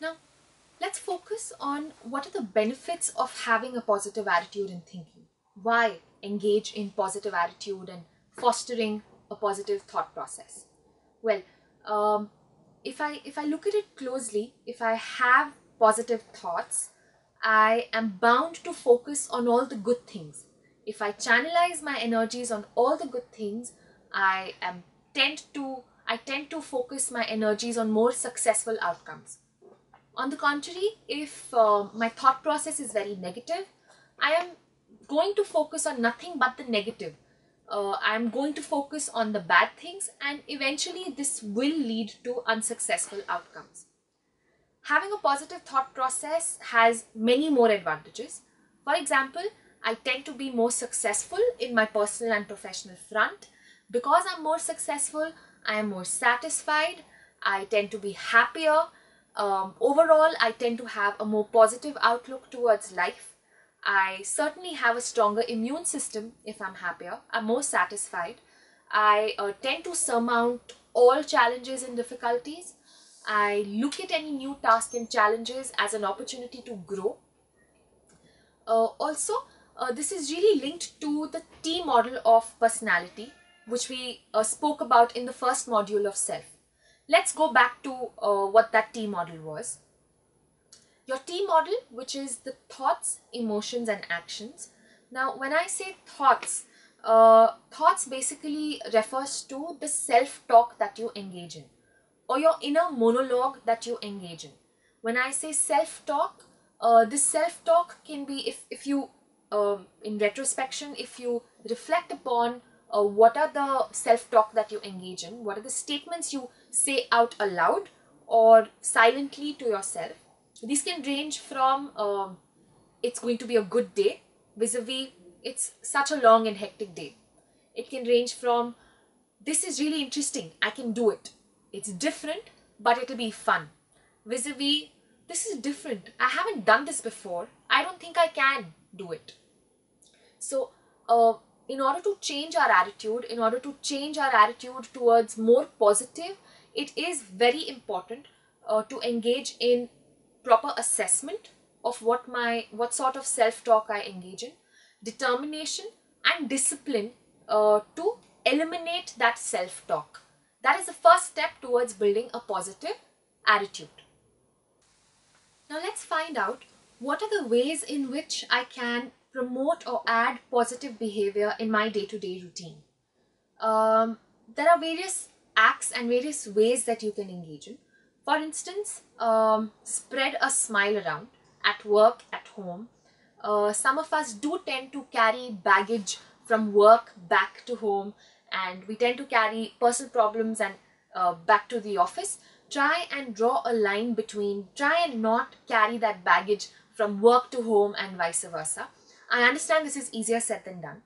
Now, let's focus on what are the benefits of having a positive attitude and thinking. Why engage in positive attitude and fostering a positive thought process? Well, if I look at it closely, if I have positive thoughts, I am bound to focus on all the good things. If I channelize my energies on all the good things, I am I tend to focus my energies on more successful outcomes. On the contrary, if my thought process is very negative, I am going to focus on nothing but the negative. I'm going to focus on the bad things, and eventually this will lead to unsuccessful outcomes. Having a positive thought process has many more advantages. For example, I tend to be more successful in my personal and professional front. Because I'm more successful, I am more satisfied, I tend to be happier. Overall, I tend to have a more positive outlook towards life. I certainly have a stronger immune system if I'm happier. I'm more satisfied. I tend to surmount all challenges and difficulties. I look at any new task and challenges as an opportunity to grow. Also, this is really linked to the T model of personality, which we spoke about in the first module of self. Let's go back to what that T model was. Your T model, which is the thoughts, emotions, and actions. Now, when I say thoughts, thoughts basically refers to the self-talk that you engage in, or your inner monologue that you engage in. When I say self-talk, this self-talk can be, if you, in retrospection, if you reflect upon what are the self-talk that you engage in, what are the statements you say out aloud or silently to yourself. These can range from it's going to be a good day vis-a-vis it's such a long and hectic day. It can range from this is really interesting, I can do it. It's different, but it'll be fun. Vis-a-vis this is different, I haven't done this before, I don't think I can do it. So in order to change our attitude, in order to change our attitude towards more positive, it is very important to engage in proper assessment of what sort of self-talk I engage in, determination and discipline to eliminate that self-talk. That is the first step towards building a positive attitude. Now let's find out what are the ways in which I can promote or add positive behavior in my day-to-day routine. There are various acts and various ways that you can engage in. For instance, spread a smile around at work, at home. Some of us do tend to carry baggage from work back to home, and we tend to carry personal problems and back to the office. Try and draw a line between, try and not carry that baggage from work to home and vice versa. I understand this is easier said than done.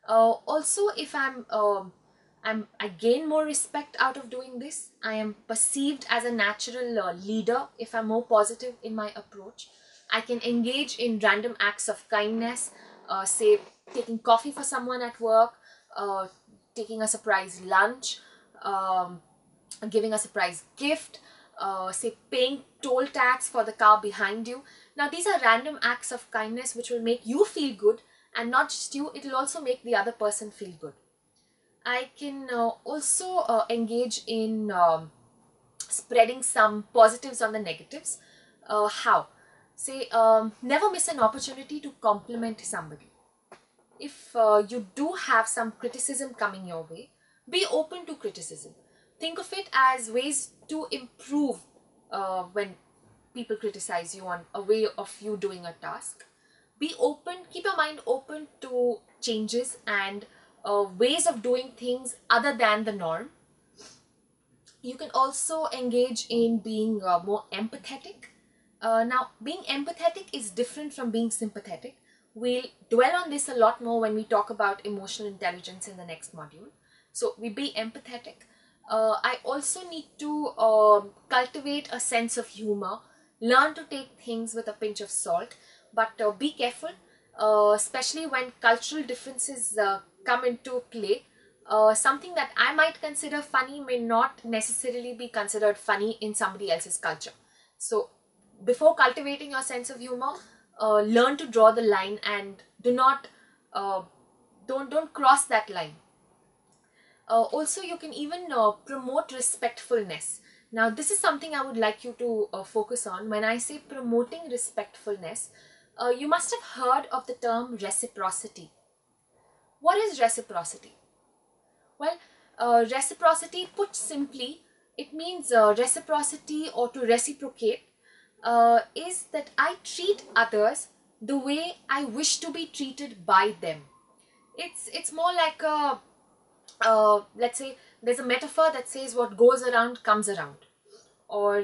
Also, if I gain more respect out of doing this. I am perceived as a natural leader if I'm more positive in my approach. I can engage in random acts of kindness, say taking coffee for someone at work, taking a surprise lunch, giving a surprise gift, say paying toll tax for the car behind you. Now these are random acts of kindness which will make you feel good, and not just you, it will also make the other person feel good. I can also engage in spreading some positives on the negatives. How? Say, never miss an opportunity to compliment somebody. If you do have some criticism coming your way, be open to criticism. Think of it as ways to improve when people criticize you on a way of you doing a task. Be open, keep your mind open to changes and ways of doing things other than the norm. You can also engage in being more empathetic. Now, being empathetic is different from being sympathetic. We'll dwell on this a lot more when we talk about emotional intelligence in the next module. So, we be empathetic. I also need to cultivate a sense of humor, learn to take things with a pinch of salt, but be careful, especially when cultural differences come into play. Something that I might consider funny may not necessarily be considered funny in somebody else's culture. So before cultivating your sense of humor, learn to draw the line and do not don't cross that line. Also, you can even promote respectfulness. Now, this is something I would like you to focus on. When I say promoting respectfulness, you must have heard of the term reciprocity. What is reciprocity? Well, reciprocity, put simply, it means reciprocity, or to reciprocate, is that I treat others the way I wish to be treated by them. It's more like a let's say there's a metaphor that says what goes around comes around, or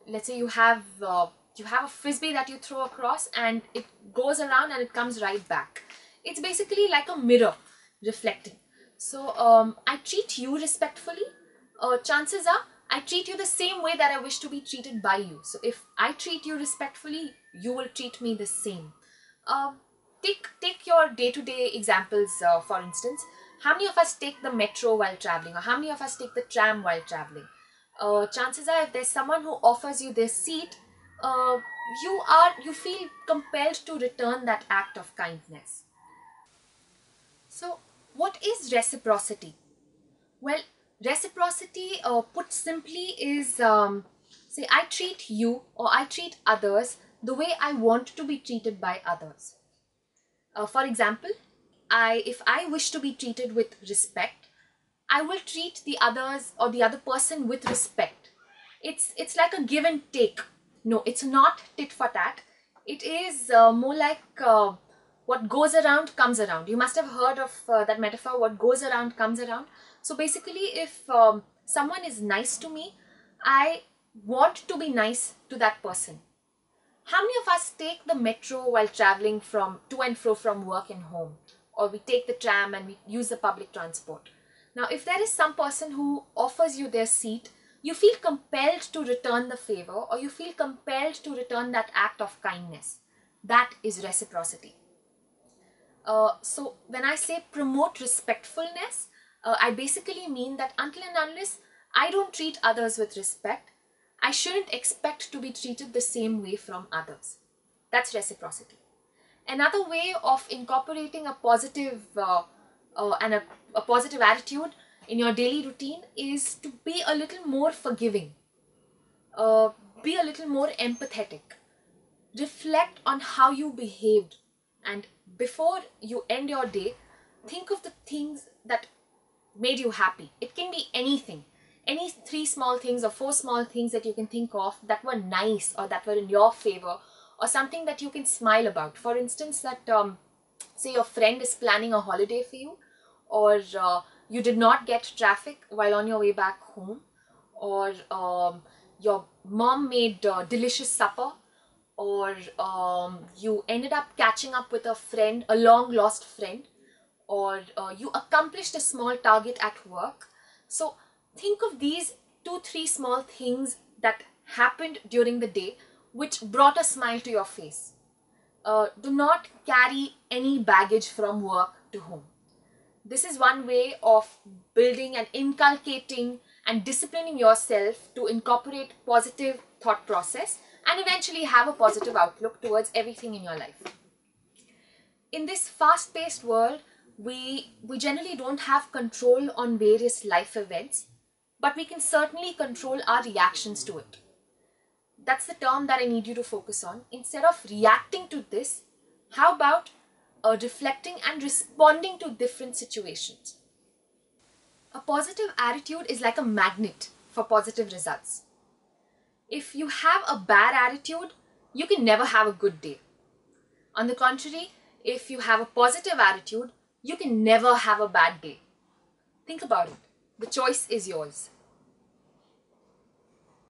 let's say you have a frisbee that you throw across and it goes around and it comes right back. It's basically like a mirror reflecting. So I treat you respectfully, chances are I treat you the same way that I wish to be treated by you. So if I treat you respectfully, you will treat me the same. um, take your day-to-day examples. For instance, how many of us take the metro while traveling, or how many of us take the tram while traveling? Chances are, if there's someone who offers you their seat, uh, you feel compelled to return that act of kindness. So what is reciprocity? Well, reciprocity, put simply, is say I treat you or I treat others the way I want to be treated by others. For example, if I wish to be treated with respect, I will treat the others or the other person with respect. It's like a give and take. No, it's not tit for tat. It is more like what goes around comes around. You must have heard of that metaphor, what goes around comes around. So basically, if someone is nice to me, I want to be nice to that person. How many of us take the metro while traveling from to and fro from work and home? Or we take the tram and we use the public transport. Now, if there is some person who offers you their seat, you feel compelled to return the favor, or you feel compelled to return that act of kindness. That is reciprocity. So when I say promote respectfulness, I basically mean that until and unless I don't treat others with respect, I shouldn't expect to be treated the same way from others. That's reciprocity. Another way of incorporating a positive and a positive attitude in your daily routine is to be a little more forgiving, uh, be a little more empathetic. Reflect on how you behaved, and before you end your day, think of the things that made you happy. It can be anything, any three small things or four small things that you can think of that were nice or that were in your favor, or something that you can smile about. For instance, that say your friend is planning a holiday for you, or you did not get traffic while on your way back home, or your mom made delicious supper, or you ended up catching up with a friend, a long lost friend, or you accomplished a small target at work. So think of these two, three small things that happened during the day which brought a smile to your face. Do not carry any baggage from work to home. This is one way of building and inculcating and disciplining yourself to incorporate positive thought process and eventually have a positive outlook towards everything in your life. In this fast-paced world, we generally don't have control on various life events, but we can certainly control our reactions to it. That's the term that I need you to focus on. Instead of reacting to this, how about reflecting and responding to different situations? A positive attitude is like a magnet for positive results. If you have a bad attitude, you can never have a good day. On the contrary, if you have a positive attitude, you can never have a bad day. Think about it. The choice is yours.